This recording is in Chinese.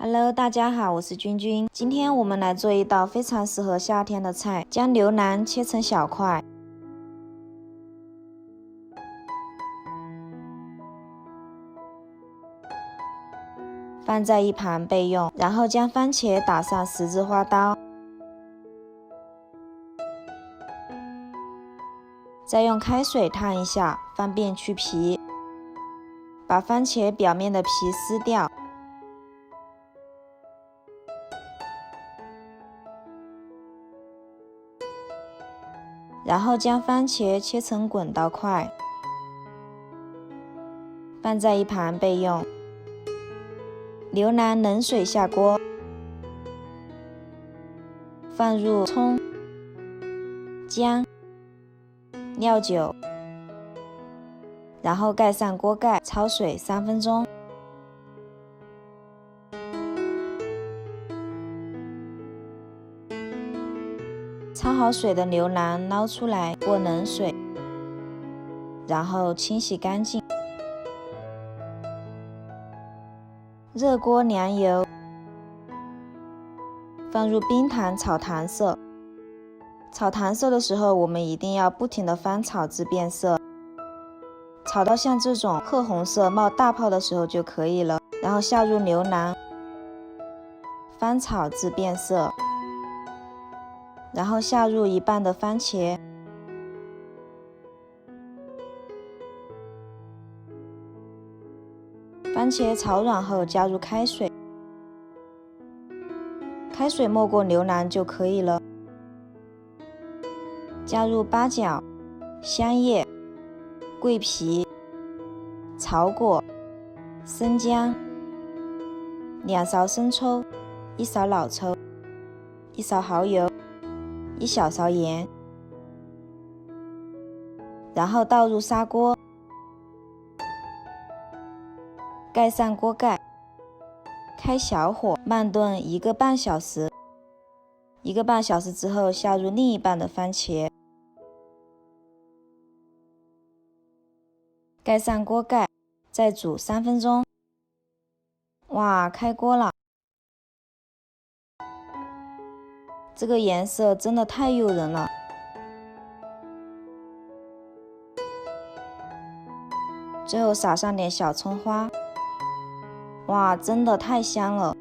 Hello， 大家好，我是君君。今天我们来做一道非常适合夏天的菜，将牛腩切成小块，放在一旁备用。然后将番茄打上十字花刀，再用开水烫一下，方便去皮。把番茄表面的皮撕掉。然后将番茄切成滚刀块，放在一旁备用。牛腩冷水下锅，放入葱、姜、料酒，然后盖上锅盖，焯水3分钟。焯好水的牛腩捞出来，过冷水，然后清洗干净。热锅凉油，放入冰糖炒糖色。炒糖色的时候，我们一定要不停地翻炒至变色，炒到像这种褐红色冒大泡的时候就可以了。然后下入牛腩，翻炒至变色。然后下入一半的番茄，番茄炒软后加入开水，开水没过牛腩就可以了。加入八角、香叶、桂皮、草果、生姜、2勺生抽、1勺老抽、1勺蚝油、1小勺盐，然后倒入砂锅，盖上锅盖，开小火慢炖1个半小时。1个半小时之后，下入另一半的番茄，盖上锅盖，再煮3分钟。哇，开锅了！这个颜色真的太诱人了。最后撒上点小葱花，哇，真的太香了！